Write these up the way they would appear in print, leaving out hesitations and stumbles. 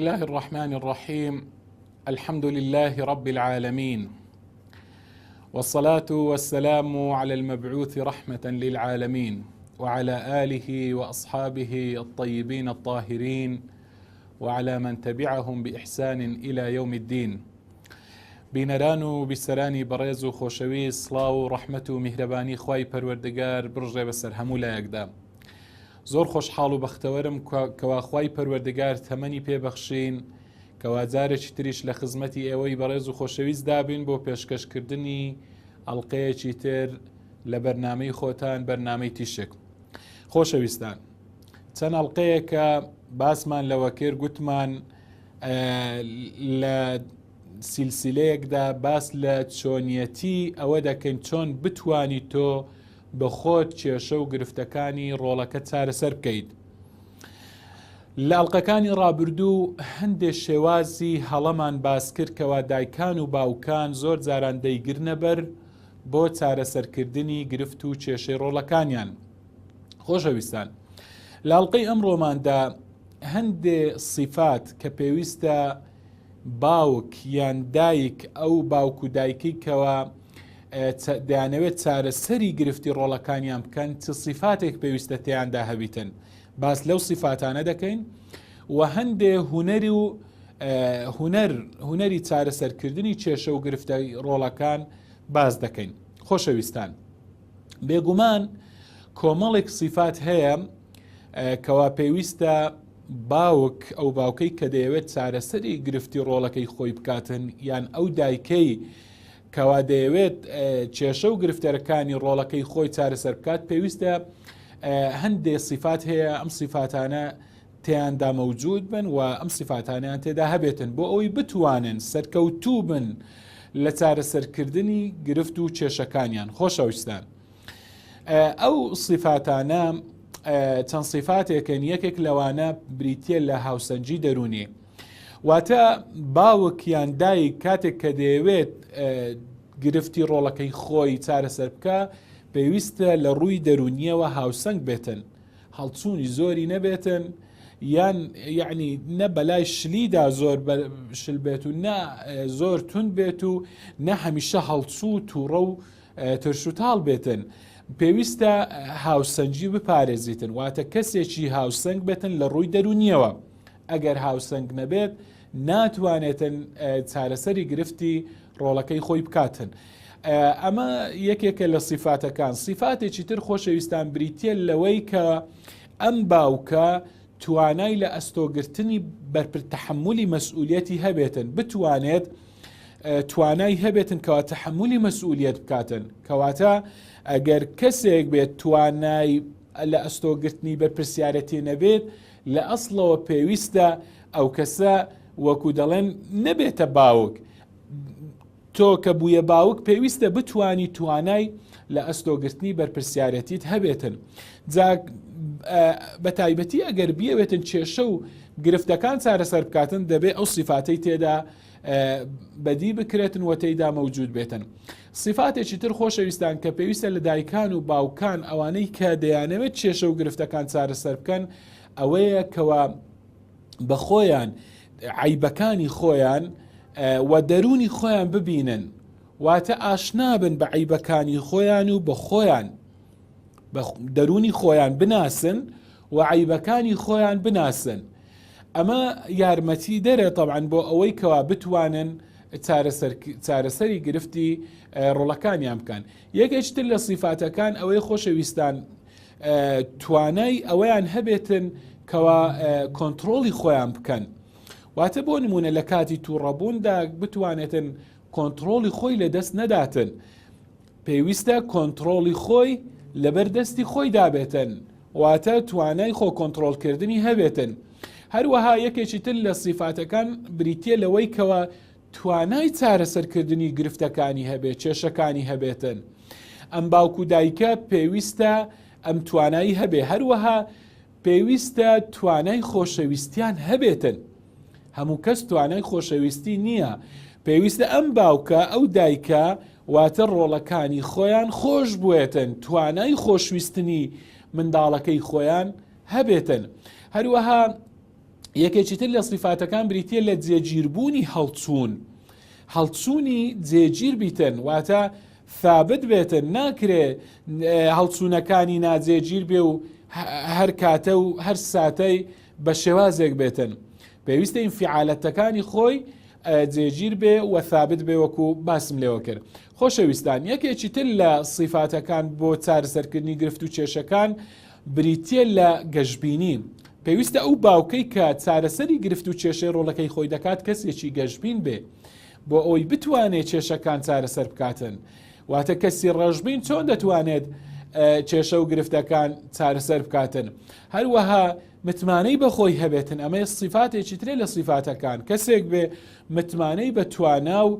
الله الرحمن الرحيم. الحمد لله رب العالمين، والصلاة والسلام على المبعوث رحمة للعالمين وعلى آله وأصحابه الطيبين الطاهرين وعلى من تبعهم بإحسان إلى يوم الدين. بینەران و بیسەرانی بەڕێز و خۆشەویست، سڵاو و ڕەحمەت و میهرەبانی خوای پەروەردگار بڕژێ بەسەر هەموو لایەکدا. زۆر خۆشحاڵ و بەختەوەرم کەوا خوای پەروەردگار تەمەنی پێبەخشین کەوا جارێکی تریش لە خزمەتی ئێوەی بەڕێز و خۆشەویست دابین بۆ پێشکەشکردنی ئەڵقەیەکی تر لە بەرنامەی خۆتان، بەرنامەی تیشک. خۆشەویستان، چەند ئەڵقەیەکە باسمان لەوە کرد، گوتمان لە سیلسیلەیەکدا باس لە چۆنیەتی ئەوە دەکەین چۆن بتوانی تۆ بە خۆت کێشە و گرفتەکانی ڕۆڵەکە چارەسەر بکەیت. لە ئەڵقەکانی ڕابردوو هەندێک شێوازی هەڵەمان باس کرد کەوا دایکان و باوکان زۆر جاران دەیگرنە بەر بۆ چارەسەرکردنی گرفت و کێشەی ڕۆڵەکانیان. خۆشەویستان، لە ئەڵقەی ئەمڕۆماندا هەندێ صیفات کە پێویستە باوک یان دایک ئەو باوک و دایکی کەوا دەیانەوێت چارەسەری گرفتی ڕۆڵەکانیان بکەن چ صیفاتێک پێویستە تێیاندا هەبیتن، باس لەو صیفاتانە دەکەین و هەندێ هونەری چارەسەرکردنی کێشە و گرفتە ڕۆڵەکان باس دەکەین. خۆشەویستان، بێگومان کۆمەڵێک صیفات هەیە کەوا پێویستە باوک ئەو باوکەی کە دەیەوێت چارەسەری گرفتی ڕۆڵەکەی خۆی بکاتن یان ئەو دایکەی کەوا دەیەوێت کێشە و گرفتەرەکانی ڕۆڵەکەی خۆی چارەسەر بکات، پێویستە هەندێک صیفات هەیە ئەم صیفاتانە تێیاندا مەوجود بن و ئەم صیفاتانیان تێدا هەبێتن بۆ ئەوەی بتوانن سەرکەوتوو بن لە چارەسەرکردنی گرفت و کێشەکانیان. خۆشەویستان، ئەو صیفاتانە چەند صیفاتێکن. یەکێک لەوانە بریتە لە هاوسەنجی دەرونی، واتە باوک یان دایک کاتێک کە دەیەوێت گرفتی ڕۆڵەکەی خۆی چارەسەر بکە پێویستە لە ڕووی دەرونیەوە هاوسەنگ بێتن، هەڵچوونی زۆری نەبێتن، یان یعنی نە بەلای شلیدا زۆر شل بێت و نە زۆر تون بێت و نە هەمیشە هەڵچوو تووڕە و ترشوتاڵ بێتن. پێویستە هاوسەنجی بپارێزیتن، واتە کەسێکی هاوسەنگ بێتن لە ڕووی دەرونیەوە. ئەگەر هاوسەنگ نەبێت ناتوانێتن چارەسەری گرفتی ڕۆڵەکەی خۆی بکاتن. ئەمە یەکێکە لە صیفاتەکان. صیفاتێکی تر خۆشەویستان بریتە لەوەی کە ئەم باوکە توانای لە ئەستۆگرتنی بەرپرتەحملی مەسئولیەتی هەبێتن، بتوانێت توانای هەبێتن کەوا تەحملی مەسئولیەت بکاتن. کەواتە ئەگەر کەسێک بێت توانای لە ئەستۆگرتنی بەرپرسیارەتی نەبێت، لە ئەسڵەوە پێویستە ئەو کەسە وەکو دەڵێن نەبێتە باوک. تۆ کە بوویە باوک پێویستە بتوانی توانای لە ئەستۆگرتنی بەرپرسیارەتیت هەبێتن. بە تایبەتی ئەگەر بیەوێتن کێشە و گرفتەکان چارەسەر بکاتن، دەبێت ئەو صیفاتەی تێدا بەدی بکرێتن و تێیدا مەوجود بێتن. صیفاتێکی تر خۆشەویستان کە پێویستە لە دایکان و باوکان ئەوانەی کە دەیانەوێت کێشە و گرفتەکان چارەسەر بکەن ئەوەیە کەوا بە خۆیان عیبەکانی خۆیان و دەرونی خۆیان ببینن، واتە ئاشنابن بە عیبەکانی خۆیان و بە خۆیان دەرونی خۆیان بناسن و عیبەکانی خۆیان بناسن. ئەمە یارمەتی دەرێ طبعاً بۆ ئەوەی کەوا بتوانن چارەسەری گرفتی ڕۆڵەکانیان بکەن. یەکێکتر لە صیفاتەکان ئەوەی خۆشەویستان توانای ئەوەیان هەبێتن کەوا کۆنتڕۆڵی خۆیان بکەن، واتە بۆ نمونە لە کاتی تووڕەبووندا بتوانێتن کۆنتڕۆڵی خۆی لە دەست نەداتن، پێویستە کۆنتڕۆڵی خۆی لەبەر دەستی خۆی دابێتن، واتە توانای خۆ کۆنتڕۆڵکردنی هەبێتن. هەروەها یەکێکی تر لە صیفاتەکان بریتە لەوەی کەوا توانای چارەسەرکردنی گرفتەکانی هەبێت، کێشەکانی هەبێتن. ئەم باوکو دایکە پێویستە ئەم توانایی هەبێ، هەروەها پێویستە توانای خۆشەویستیان هەبێتن. هەموو کەس توانای خۆشەویستی نییە، پێویستە ئەم باوکە ئەو دایکە واتە ڕۆڵەکانی خۆیان خۆش بوێتن، توانای خۆشویستنی منداڵەکەی خۆیان هەبێتن. هەروەها یەکێکی تر لە صفاتەکان بریتە لە جێگیربوونی هەڵچوونی جێگیر بیتن، واتە ثابت بێتن، ناکرێ هەڵچوونەکانی ناجێگیر بێ و هەر کاتە و هەر ساتەی بە شێوازێک بێتن. پێویستە ئینفعالەتەکانی خۆی جێگیر بێ و ثابت بێ، وەکو باسم لێوە کرد. خۆشەویستان، یەکێکی تر لە صفاتەکان بۆ چارەسەرکردنی گرفت و کێشەکان بریتە لە گەشتبینی. پێویستە ئەو باوکەی کە چارەسەری گرفت و کێشەی ڕۆڵەکەی خۆی دەکات کەسێکی گەشتبین بێ بۆ ئەوی بتوانێت کێشەکان چارەسەر بکاتن. واتە کەسی ڕەشبین چۆن دەتوانێت کێشە و گرفتەکان چارەسەر بکاتن؟ هەروەها متمانەی بەخۆی هەبێتن. ئەمە صفاتێکی ترێ لە صفاتەکان. کەسێک بێ متمانەی بە توانا و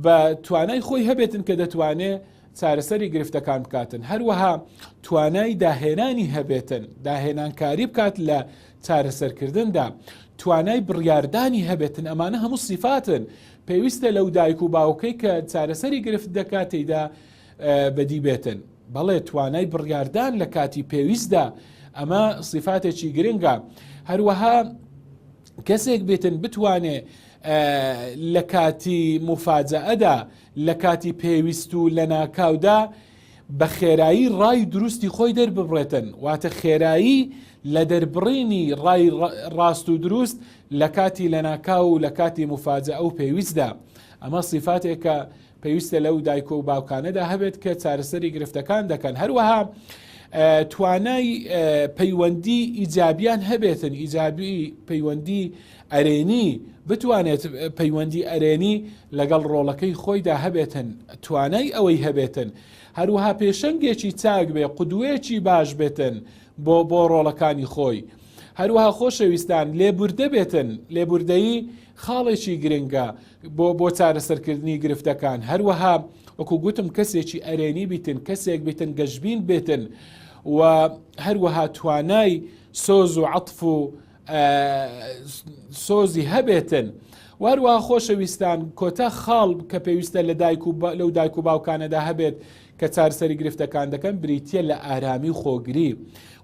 بە توانای خۆی هەبێتن کە دەتوانێت چارەسەری گرفتەکان بکاتن. هەروەها توانای داهێنانی هەبێتن، داهێنانکاری بکات لە چارەسەرکردندا، توانای بڕیاردانی هەبێتن. ئەمانە هەموو صفاتن پێویستە لەو دایک و باوکەی کە چارەسەری گرفت دەکات تێیدا بەدی بێتن. بەڵێ توانای بڕیاردان لە کاتی پێویستدا، ئەمە صفاتێکی گرنگە. هەروەها کەسێک بێتن بتوانێ لە کاتی مفاجەئەدا، لە کاتی پێویست و لە ناکاودا بە خێرایی ڕای دروستی خۆی دەرببڕێتن. واتە خێرایی لە دەربڕینی ڕای ڕاست و دروست لە کاتی لە ناکاو و لە کاتی مفاجەئە و پێویستدا. ئەمە صفاتێکە پێویستە لەو دایک و باوکانەدا هەبێت کە چارەسەری گرفتەکان دەکەن. هەروەها توانای پەیوەندی ئیجابیان هەبێتن، ئیجابی پەیوەندی ئەرێنی، بتوانێت پەیوەندی ئەرێنی لەگەڵ ڕۆڵەکەی خۆیدا هەبێتن، توانای ئەوەی هەبێتن. هەروەها پێشەنگێکی چاک بێ، قودوەیەکی باش بێتن بۆ ڕۆڵەکانی خۆی. هەروەها خۆشەویستان لێبوردە بێتن، لێبوردەیی خاڵێکی گرنگە بۆ چارەسەرکردنی گرفتەکان. هەروەها وەکو گوتم کەسێکی ئەرێنی بیتن، کەسێک بیتن گەشتبین بێتن، و هەروەها توانای سۆز و عەتف و سۆزی هەبێتن. وەروەها خۆشەویستان کۆتا خاڵ کە پێویستە لەو دایک و باوکانەدا هەبێت کە چارەسەری گرفتەکان دەکەن بریتە لە ئارامی و خۆگری.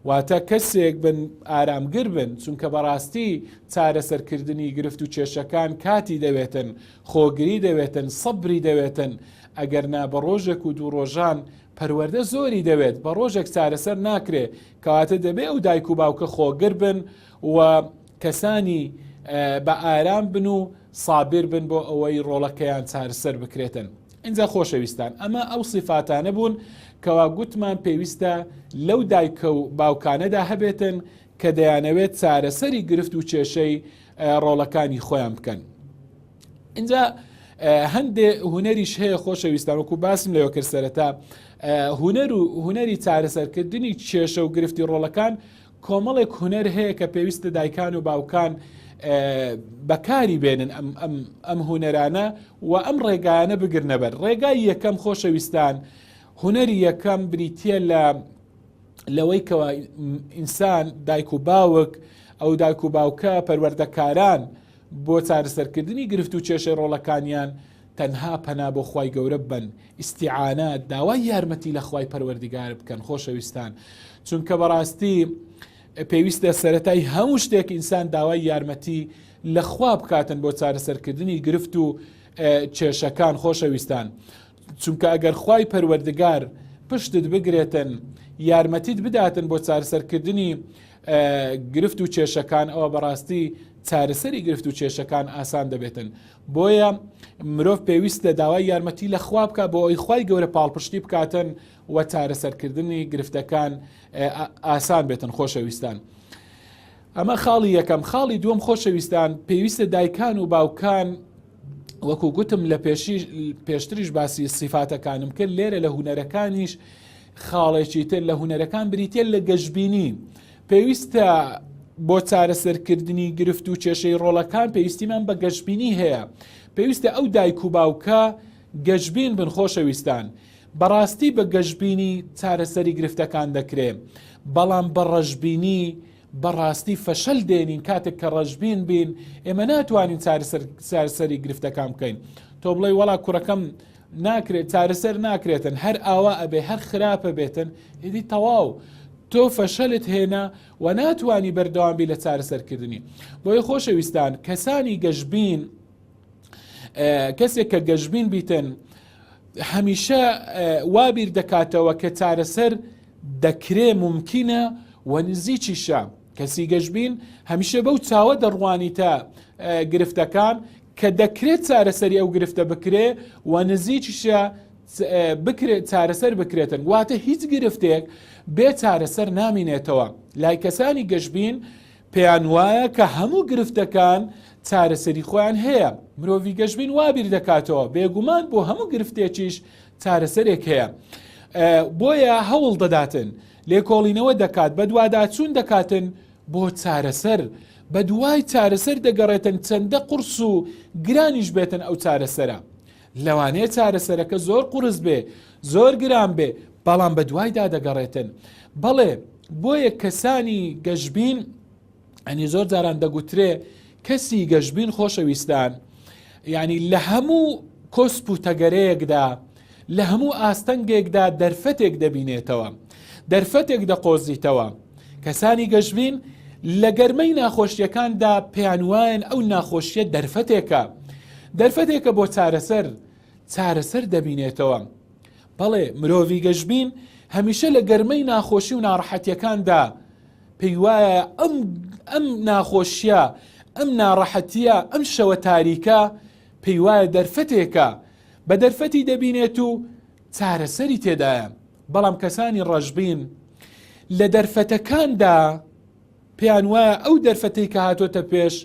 واتە کەسێک بن ئارامگر بن، چونکە بەڕاستی چارەسەرکردنی گرفت و کێشەکان کاتی دەوێتن، خۆگری دەوێتن، سەبری دەوێتن. ئەگەر نا بە ڕۆژێک و دوو ڕۆژان پەروەردە زۆری دەوێت، بە ڕۆژێک چارەسەر ناکرێ، کەواتە دەبێ ئەو دایک و باوکە خۆگر بن و کەسانی بە ئارام بن و سابر بن بۆ ئەوەی ڕۆڵەکەیان چارەسەر بکرێتن. اینجا خۆشەویستان، ئەمە ئەو صفاتانە بوون کەوا گوتمان پێویستە لەو دایکە و باوکانەدا هەبێتن کە دەیانەوێت چارەسەری گرفت و کێشەی ڕۆڵەکانی خۆیان بکەن. اینجا هەندێ هونەریش هەیە خۆشەویستان، وەکو باسم لەوە کرد سەرەتا، هونەری چارەسەرکردنی کێشە و گرفتی ڕۆڵەکان کۆمەڵێک هونەر هەیە کە پێویستە دایکان و باوکان بەکاری بێنن ئەم هونەرانە و ئەم ڕێگایانە بگرنە بەر. ڕێگای یەکەم خۆشەویستان، هونەری یەکەم بریتە لەوەی کەوا ئینسان دایک و باوک، ئەو دایک و باوکە پەروەردەکاران بۆ چارەسەرکردنی گرفت و کێشەی ڕۆڵەکانیان تەنها پەنا بۆ خوای گەورە بن، ئیستیعانات، داوای یارمەتی لە خوای پەروەردگار بکەن. خۆشەویستان، چونکە بەڕاستی پێویستە سەرەتای هەموو شتێک ئینسان داوای یارمەتی لە خوا بکاتن بۆ چارەسەرکردنی گرفت و کێشەکان. خۆشەویستان، چونکە ئەگەر خوای پەروەردگار پشتت بگرێتن، یارمەتیت بداتن بۆ چارەسەرکردنی گرفت و کێشەکان، ئەوە بەڕاستی چارەسەری گرفت و کێشەکان ئاسان دەبێتن. بۆیە مرۆڤ پێویستە داوای یارمەتی لە خوا بکات بۆ ئەوی خوای گەورە پاڵپشتی بکاتن و چارەسەرکردنی گرفتەکان ئاسان بێتن. خۆشەویستان، ئەمە خاڵی یەکەم. خاڵی دووەم خۆشەویستان، پێویستە دایکان و باوکان، وەکو گوتم لە پێشتریش باسی صفاتەکانم کرد، لێرە لە هونەرەکانیش خاڵێکی تر لە هونەرەکان بریتە لە گەشتبینی. پێویستە بۆ چارەسەرکردنی گرفت و کێشەی ڕۆڵەکان پێویستیمان بە گەشتبینی هەیە. پێویستە ئەو دایک و باوکە گەشتبین بن. خۆشەویستان، بەڕاستی بە گەشتبینی چارەسەری گرفتەکان دەکرێت، بەڵام بە ڕەشبینی بەڕاستی فەشەل دێنین. کاتێک کە ڕەشبین بین ئێمە ناتوانین چارەسەری گرفتەکان بکەین. تۆ بڵێ وەڵا کوڕەکەم ناکرێت، چارەسەر ناکرێتن، هەر ئاوا ئەبێ، هەر خراپە بێتن، ئیدی تەواو تۆ فەشەلت هێنا و ناتوانی بەردەوامبی لە چارەسەرکردنی. بۆیە خۆشەویستان کەسانی گەشبین کەسێک کە گەشبین بیتن هەمیشە وابیر دەکاتەوە کە چارەسەر دەکرێ ممکنە و نزیکیشە. کەسی گەشبین هەمیشە بەو چاوە دەڕوانی تا گرفتەکان کە دەکرێت چارەسەری ئەو گرفتە بکرێ و نزیکیشە چارەسەر بکرێتن. واتە هیچ گرفتێک بێ چارەسەر نامینێتەوە. لای کەسانی گەشبین پێیان وایە کە هەموو گرفتەکان چارەسەری خۆیان هەیە. مرۆڤی گەشبین وابیر دەکاتەوە بێگومان بۆ هەموو گرفتێکیش چارەسەرێک هەیە. بۆیە هەوڵ دەداتن لێکۆڵینەوە دەکات بە دوواداچوون دەکاتن بۆ چارەسەر بە دوای چارەسەر دەگەڕێتن چەندە قورس و گرانیش بێتن ئەو چارەسەرە. لەوانەیە چارەسەرەکە زۆر قورس بێ زۆر گران بێ بەڵام بە دوایدا دەگەڕێتن. بەڵێ بۆیە کەسانی گەشبین ئەنی زۆر جاران دەگوترێ کەسی گەشبین خۆشەویستان یعنی لە هەموو کۆسپ و تەگەرەیەکدا لە هەموو ئاستەنگێکدا دەرفەتێک دەبینێتەوە دەرفەتێک دەقۆزیتەوە. کەسانی گەشبین لە گەرمەی ناخۆشیەکاندا پێیانوایەن ئەو ناخۆشیە دەرفەتێکە بۆ چارەسەر دەبینێتەوە. بەڵێ مرۆڤی گەشبین هەمیشە لە گەرمەی ناخۆشی و ناڕەحەتیەکاندا پێی وایە ئەم ناخۆشیە ئەم ناڕەحەتیە ئەم شەوە تاریکە پێی وایە دەرفەتێکە بە دەرفەتی دەبینێت و چارەسەری تێدایە. بەڵام کەسانی ڕەشبین لە دەرفەتەکاندا پێیان وایە ئەو دەرفەتەی کە هاتۆتە پێش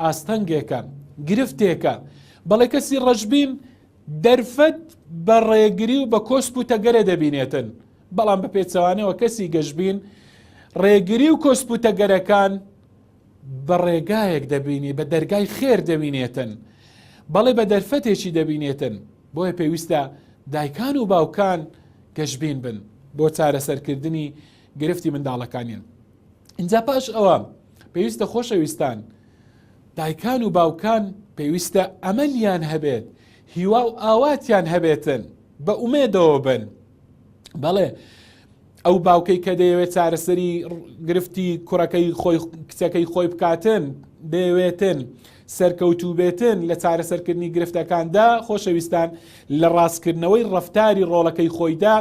ئاستەنگێکە گرفتێکە. بەڵێ کەسی ڕەشبین دەرفەت بە ڕێگری و بە کۆسپ و تەگەرە دەبینێتن. بەڵام بە پێچەوانەوە کەسی گەشبین ڕێگری و کۆسپ و تەگەرەکان بە ڕێگایەک دەبینی بە دەرگای خێر دەبینێتن. بەڵێ بە دەرفەتێکی دەبینێتن. بۆیە پێویستە دایکان و باوکان گەشبین بن بۆ چارەسەرکردنی گرفتی منداڵەکانیان. اینجا پاش ئەوە پێویستە خۆشەویستان دایکان و باوکان پێویستە ئەمەلیان هەبێت هیوا و ئاواتیان هەبێتن بە ئومێدەوە بن. بەڵێ ئەو باوکەی کە دەیەوێت چارەسەری گرفتی کوڕەکەی خۆی کچەکەی خۆی بکاتن دەیەوێتن سەرکەوتوو بێتن لە چارەسەرکردنی گرفتەکاندا خۆشەویستان لە ڕاستکردنەوەی ڕەفتاری ڕۆڵەکەی خۆیدا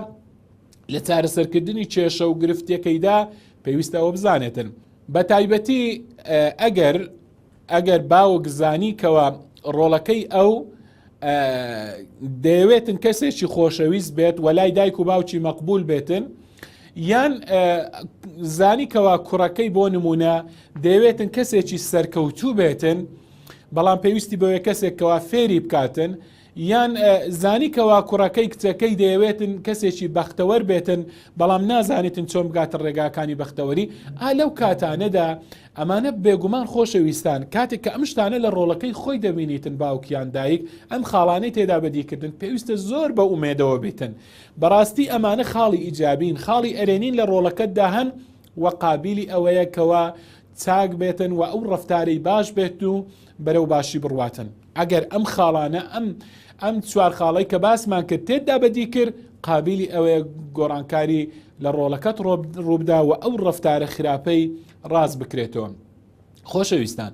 لە چارەسەرکردنی کێشە و گرفتیەکەیدا پێویستە ئەوە بزانێتن. بە تایبەتی ئەگەر باوک زانی کەوە ڕۆڵەکەی ئەو دەیەوێتن کەسێکی خۆشەویست بێت وەلای دایک و باوکی مەقبول بێتن یان زانی کەوا کوڕەکەی بۆ نمونە دەیەوێتن کەسێکی سەرکەوتوو بێتن بەڵام پێویستی بەوەی کەسێکەوە فێری بکاتن یان زانی کەوا کوڕەکەی کچەکەی دەیەوێتن کەسێکی بەختەوەر بێتن بەڵام نازانێتن چۆن بگاتە ڕێگاکانی بەختەوەری لەو کاتانەدا ئەمانە بێگومان خۆشەویستان کاتێک کە ئەم شتانە لە ڕۆڵەکەی خۆی دەبینیتن باوکیان دایک ئەم خاڵانەی تێدا بەدیکردن پێویستە زۆر بە ئومێدەوە بیتن. بەڕاستی ئەمانە خاڵی ئیجابین خاڵی ئەرێنین لە ڕۆڵەکەتدا هەن و قابلی ئەوەیە کەوا چاک بێتن و ئەو ڕەفتارەی باش بێت و بەرەو باشی بڕواتن. ئەگەر ئەم خاڵانە ئەم چوار خاڵی کە باسمان کرد تێدا بەدی کرد قابلی ئەوەیە گۆڕانکاری لە ڕۆڵەکەت ڕووبدا و ئەو ڕەفتارە خراپەی ڕاست بکرێتەوە. خۆشەویستان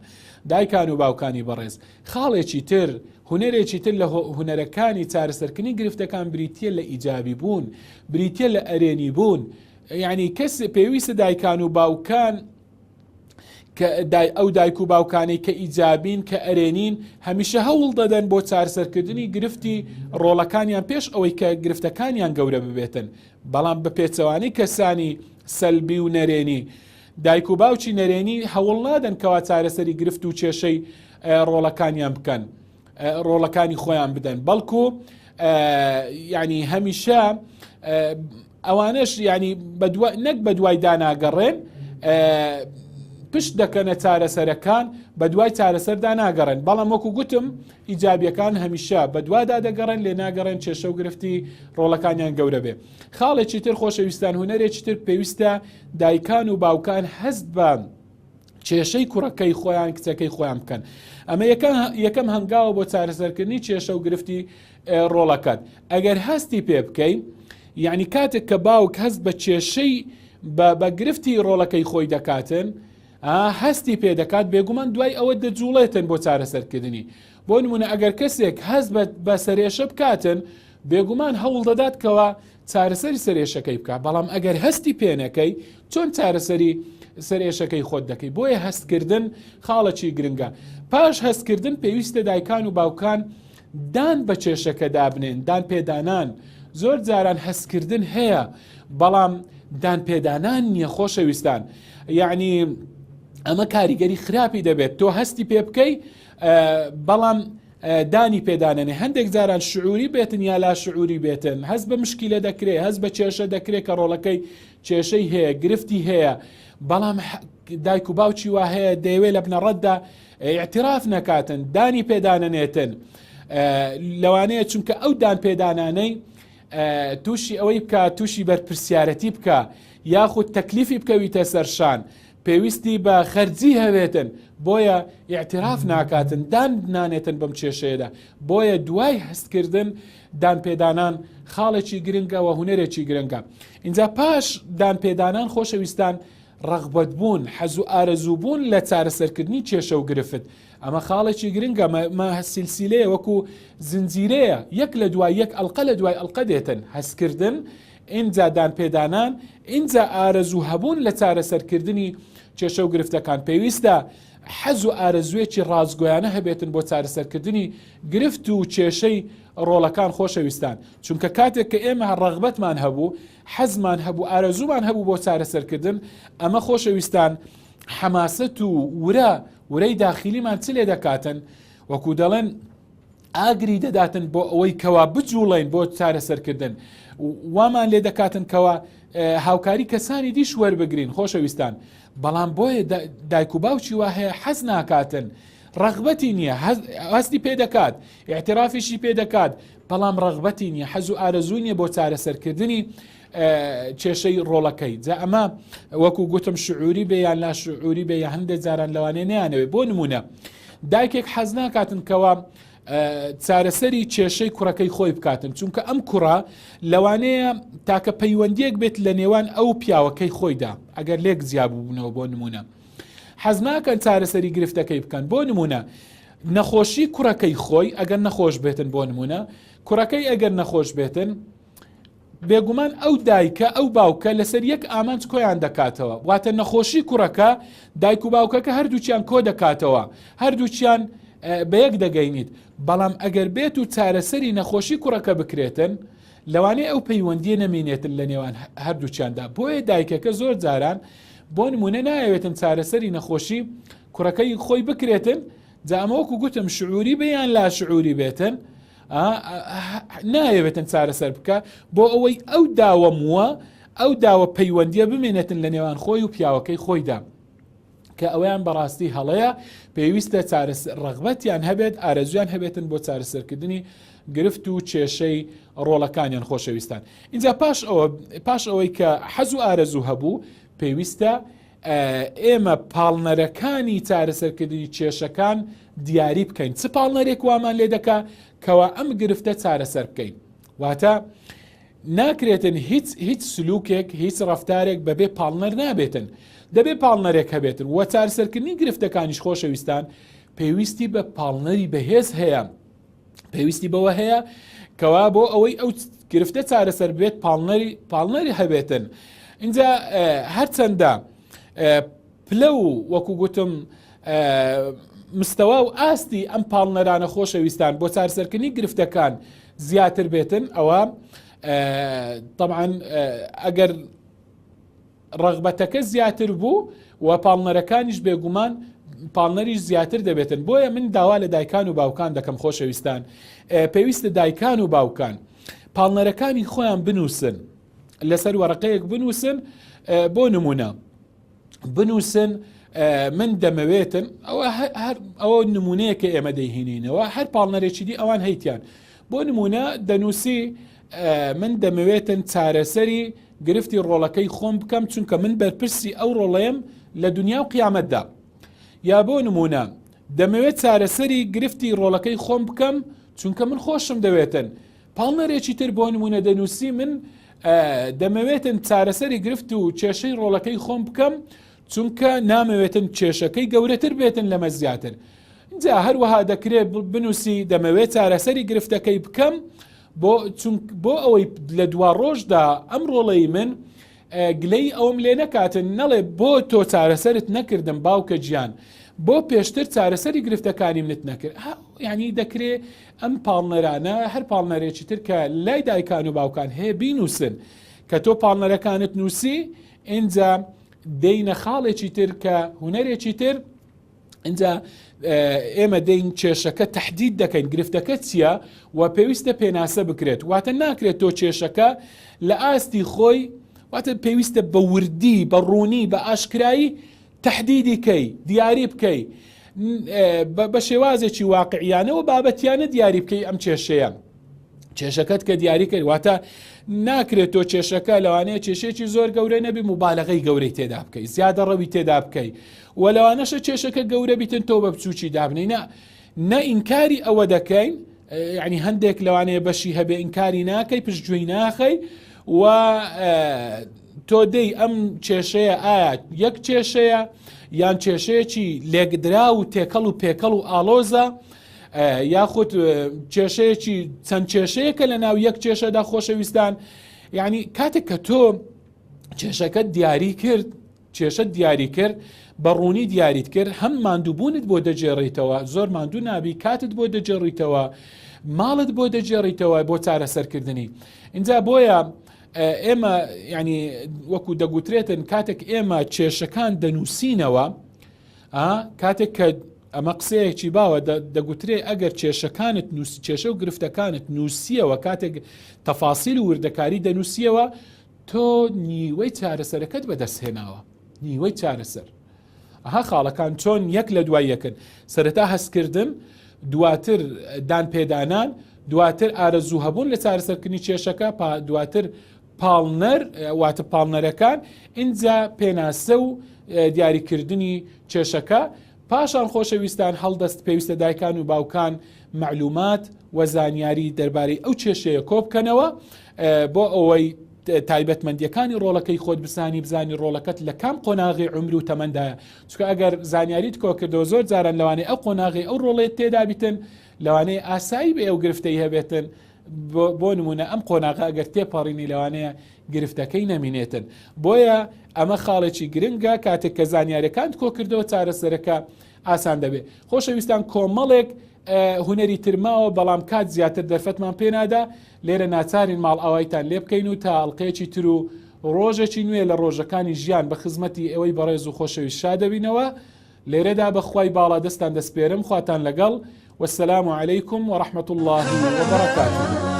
دایکان و باوکانی بەڕێز خاڵێکی تر هونەرێکی تر لە هونەرەکانی چارەسەرکردنی گرفتەکان بریتیە لە ئیجابی بوون بریتیە لە ئەرێنی بوون. یعنی کەس پێویستە دایکان و باوکان ئەو دایک و باوکانی کە ئیجابین کە ئەرێنین هەمیشە هەوڵ دەدەن بۆ چارەسەرکردنی گرفتی ڕۆڵەکانیان پێش ئەوەی کە گرفتەکانیان گەورە ببێتن. بەڵام بە پێچەوانی کەسانی سەلبی و نەرێنی دایک و باوکی نەرێنی هەوڵ نادەن کەوا چارەسەری گرفت و کێشەی ڕۆڵەکانیان بکەن ڕۆڵەکانی خۆیان بدەن بەڵکو ینی هەمیشە ئەوانش ینی نەک بە دوای داناگەڕێن پشت دەکەنە چارەسەرەکان بە دوای چارەسەردا ناگەڕێن بەڵام وەکو گوتم ئیجابیەکان هەمیشە بە دوادا دەگەڕێن لێ ناگەڕێن کێشە و گرفتی ڕۆڵەکانیان گەورە بێ. خاڵێکی تر خۆشەویستان هونەرێکی تر پێویستە دایکان و باوکان هەست بە کێشەی کوڕەکەی خۆیان کچەکەی خۆیان بکەن. ئەمە یەکەم هەنگاوە بۆ چارەسەرکردنی کێشە و گرفتی ڕۆڵەکەت. ئەگەر هەستی پێ بکەین یعنی کاتێک کە باوک هەست بە کێشەی بە گرفتی ڕۆڵەکەی خۆی دەکاتن هەستی پێ دەکات بێگومان دوای ئەوە دەجوڵێتن بۆ چارەسەرکردنی. بۆ نمونە ئەگەر کەسێک هەست بە سەرێشە بکاتن بێگومان هەوڵ دەداتکەوە چارەسەری سەرێشەکەی بکات، بەڵام ئەگەر هەستی پێنەکەی چۆن چارەسەری سەرێشەکەی خۆت دەکەی. بۆیە هەستکردن خاڵەکی گرنگە. پاش هەستکردن پێویستە دایکان و باوکان دان بە کێشەکە دابنێن، دان پێدانان. زۆر جاران هەستکردن هەیە بەڵام دان پێدانان نییە خۆشەویستان، یعنی ئەمە کاریگەری خراپی دەبێت تۆ هەستی پێ بکەی بەڵام دانی پێدانێنێ. هەندێک جاران شعوری بێتن یا لا شعوری بێتن، هەست بە مشکیلە دەکرێت، هەست بە کێشە دەکرێت کە ڕۆڵەکەی کێشەی هەیە گرفتی هەیە، بەڵام دایک و باوکی وا هەیە دەیەوێت لە بنەڕەتدا ئیعتراف نەکاتن، دانی پێدانەنێتن. لەوانەیە چونکە ئەو دان پێدانانەی تووشی ئەوەی بکە تووشی بەرپرسیارەتی بکە یاخود تەکلیفی بکەویتە سەرشان، پێویستی بە خەرجی هەبێتن، بۆیە ئیعتراف ناکاتن، دان نانێتن بەم کێشەیەدا. بۆیە دوای هەستکردن دان پێدانان خاڵێکی گرنگە و هونەرێکی گرنگە. اینجا پاش دان پێدانان خۆشەویستان ڕغبەت بوون، حەز و ئارەزوو بوون لە چارەسەرکردنی کێشە و گرفت. ئەمە خاڵێکی گرنگە، مە سیلسیلەیە وەکو زنجیرەیە، یەک لە دوای یەک ئەڵقە لە دوای ئەڵقە دێتن. هەستکردن، اینجا دان پێدانان، اینجا ئارەزوو هەبوون لە چارەسەرکردنی کێشە و گرفتەکان. پێویستە حەز و ئارەزوێکی ڕازگۆیانە هەبێتن بۆ چارەسەرکردنی گرفت و کێشەی ڕۆڵەکان خۆشەویستان. چونکە کاتێک کە ئێمە ڕغبەتمان هەبوو، حەزمان هەبوو، ئارەزوومان هەبوو بۆ چارەسەرکردن، ئەمە خۆشەویستان حەماسەت و ورەی داخلیمان چ لێ دەکاتن، وەکو دەڵێن ئاگری دەداتن بۆ ئەوەی کەوا بجوڵین بۆ چارەسەرکردن، وامان لێ دەکاتن کەوا هاوکاری کەسانی دیش وەربگرین خۆشەویستان. بەڵام بۆیە دایک و باوکی وا هەیە حەز ناکاتن، ڕغبەتی نییە، هەستی پێ دەکات، ئیعترافیشی پێ دەکات، بەڵام ڕغبەتی نییە، حەز و ئارەزوو نییە بۆ چارەسەرکردنی کێشەی ڕۆڵەکەی. جا ئەمە وەکو گوتم شعوری بێ یان لا شعوری بێ یا هەندێک جاران لەوانێ نیانەوێ. بۆ نمونە دایکێک حەز ناکاتن کەوا چارەسەری کێشەی کوڕەکەی خۆی بکاتن، چونکە ئەم کوڕە لەوانەیە تاکە پەیوەندیەک بێت لە نێوان ئەو پیاوەکەی خۆیدا ئەگەر لێک زیابوو بوونەوە. بۆ نمونە حەز ناکەن چارەسەری گرفتەکەی بکەن. بۆ نمونە نەخۆشی کوڕەکەی خۆی ئەگەر نەخۆش بێتن، بۆ نمونە کوڕەکەی ئەگەر نەخۆش بێتن، بێگومان ئەو دایکە ئەو باوکە لەسەر یەک ئامانج کۆیان دەکاتەوە. واتە نەخۆشی کوڕەکە دایک و باوکەکە هەردووچیان کۆ دەکاتەوە، هەردووچیان بەیەک دەگەینیت. بەڵام ئەگەر بێت و چارەسەری نەخۆشی کوڕەکە بکرێتن، لەوانەیە ئەو پەیوەندیە نەمینێتن لە نێوان هەردووچیاندا. بۆیە دایکەکە زۆر جاران بۆ نمونە نایەوێتن چارەسەری نەخۆشی کوڕەکەی خۆی بکرێتن. جا ئەمە وەکو گوتم شعوری بێیان لا شعوری بێتن، نایەوێتن چارەسەر بکە بۆ ئەوەی ئەو داوەمووە ئەو داوە پەیوەندیە بمێنێتن لە نێوان خۆی و پیاوەکەی خۆیدا، کە ئەویان بەڕاستی هەڵەیە پێویستە ڕغبەتیان هەبێت، ئارەزویان هەبێتن بۆ چارەسەرکردنی گرفت و کێشەی ڕۆڵەکانیان خۆشەویستان. اینجا پاش ئەوەی کە حەز و ئارەزوو هەبوو، پێویستە ئێمە پاڵنەرەکانی چارەسەرکردنی کێشەکان دیاری بکەین. چ پاڵنەرێک وامان لێ دەکا کەوا ئەم گرفتە چارەسەر بکەین. واتە ناکرێتن هیچ سلوکێک، هیچ ڕەفتارێک بەبێ پاڵنەر نابێتن، دەبێ پاڵنەرێک هەبێتن. و چارەسەرکردنی گرفتەکانیش خۆشەویستان پێویستی بە پاڵنەری بەهێز هەیە، پێویستی بەوە هەیە کەوا بۆ ئەوەی ئەو گرفتە چارەسەر بێت پاڵنەری هەبێتن. اینجا هەرچەندە پلە و وەکو گوتم مستەوا و ئاستی ئەم پاڵنەرانە خۆشەویستان بۆ چارەسەرکردنی گرفتەکان زیاتر بێتن، ئەوە طبعاً ئەگەر ڕغبەتەکە زیاتر بوو و پاڵنەرەکانیش بێگومان پاڵنەریش زیاتر دەبێتن. بۆیە من داوا لە دایکان و باوکان دەکەم خۆشەویستان، پێویستە دایکان و باوکان پاڵنەرەکانی خۆیان بنووسن، لەسەر وەرەقەیەک بنووسن. بۆ نمونە بنووسن من دەمەوێتن، ئەوە نمونەیەکە ئێمە دەیهێنینەوە، هەر پاڵنەرێکی دی ئەوان هەیتیان. بۆ نمونە دەنووسی من دەمەوێتن چارەسەری گرفتی ڕۆڵەکەی خۆم بکەم چونکە من بەرپرسی ئەو ڕۆڵەیەم لە دنیا و قیامەتدا. یا بۆ نمونە دەمەوێت چارەسەری گرفتی ڕۆڵەکەی خۆم بکەم چونکە من خۆشم دەوێتن. پاڵنەرێکی تر بۆ نمونە دەنووسی من دەمەوێتن چارەسەری گرفت و کێشەی ڕۆڵەکەی خۆم بکەم چونکە نامەوێتن کێشەکەی گەورەتر بێتن لەمە زیاتر. جا هەروەها دەکرێت بنووسی دەمەوێت چارەسەری گرفتەکەی بکەم بۆ ئەوەی لە دوا ڕۆژدا ئەم ڕۆڵەی من گلەی ئەوم لێ نەکاتن نەڵێ بۆ تۆ چارەسەرت نەکردم باوکە گیان بۆ پێشتر چارەسەری گرفتەکانی منت نەکرد. یعنی دەکرێت ئەم پاڵنەرانە هەر پاڵنەرێکی تر کە لای دایکان و باوکان هەیە بینووسن کە تۆ پاڵنەرەکانت نووسی ئینجا دەینە خاڵێکی تر کە هوەرێکی تر ئینجا ئێمە دەین کێشەکە تەحدید دەکەین گرفتەکە چییە و پێویستە پێناسە بکرێت واتە ناکرێت تۆ کێشەکە لە ئاستی خۆی واتە پێویستە بە وردی بە ڕوونی بە ئاشکرایی تەحدیدی کەی دیاری بکەی بە شێوازێکی واقعیانەوە بابەتیانە دیاری بکەی ئەم کێشەیە کێشەکەت کە دیاری کرد واتە ناکرێت تۆ کێشەکە لەوانەیە کێشێکی زۆر گەورە نەبی مبالغەی گەورەی تێدا بکەی زیادە ڕەوی تێدا بکەی و لەوانەشە کێشەکە گەورە بیتن تۆ بە بچووکی دابنەی نە ئینکاری ئەوە دەکەین یعنی هەندێک لەوانەیە بەشی هەبێ ئینکاری ناکەی پشتگوێی ناخەی و تۆ دەی ئەم کێشەیە ئایا یەک کێشەیە یان کێشەیەکی لێگدرا و تێکەڵ و پێکەڵ و ئالۆزە یاخود کێشەیەکی چەند کێشەیەکە لە ناو یەک کێشەدا خۆشەویستان یعنی کاتێک کە تۆ کێشەکەت دیاری کرد کێشەت دیاری کرد بە ڕوونی دیاریت کرد هەم ماندووبوونت بۆ دەجێڕیتەوە زۆر ماندوو نابی کاتت بۆ دەجێڕیتەوە ماڵت بۆ دەجێڕیتەوە بۆ چارەسەرکردنی اینجا بۆیە ئێمە ینی وەکو دەگوترێتن کاتێک ئێمە کێشەکان دەنووسینەوە کاتێک کە ئەمە قسەیەکی باوە دەگوترێ ئەگەر کێشەکانت نووسی کێشە و گرفتەکانت نووسیەوە کاتێک تەفاسیل و وردەکاری دەنووسیەوە تۆ نیوەی چارەسەرەکەت بەدەستهێناوە نیوەی چارەسەر خاڵەکان چۆن یەک لە دوای یەکن سەرەتا هەستکردن دواتر دان پێدانان دواتر ئارەزوو هەبوون لە چارەسەرکردنی کێشەکە دواتر پاڵنەر واتە پاڵنەرەکان اینجا پێناسە و دیاریکردنی کێشەکە پاشان خۆشەویستان هەڵدەست پێویستە دایکان و باوکان معلومات و زانیاری دەربارەی ئەو کێشەیە کۆ بکەنەوە بۆ ئەوەی تایبەتمەندیەکانی ڕۆڵەکەی خۆت بزانی ڕۆڵەکەت لە کام قۆناغی عمر و تەمەندایە چونکە ئەگەر زانیاریت کۆ کردەوە زۆر جاران لەوانەیە ئەو قۆناغی ئەو ڕۆڵێت تێدا بیتن لەوانەیە ئاسایی بە ئەو گرفتەی هەبێتن بۆ نمونە ئەم قۆناغە ئەگەر تێپەڕینی لەوانەیە گرفتەکەی نەمینێتن بۆیە ئەمە خاڵێکی گرنگە کاتێک کە زانیاریەکان کۆ کردەوە چارەسەرەکە ئاسان دەبێت خۆشەویستان کۆمەڵێک هوەری ترماوە بەڵام کات زیاتر دەرفەتمان پێنادا لێرە ناچارین ماڵ ئاوایتان لێ بکەین و تا ئەڵلقەیەکی تر و ڕۆژێکی نوێ لە ڕۆژەکانی ژیان بە خزمەتی ئەوەی بەڕێز و خۆشەویست شادەبینەوە لێرەدا بەخوای باڵا دەستان دەسپێرم خواتان لەگەڵ والسلام عليكم ورحمة الله وبركاته.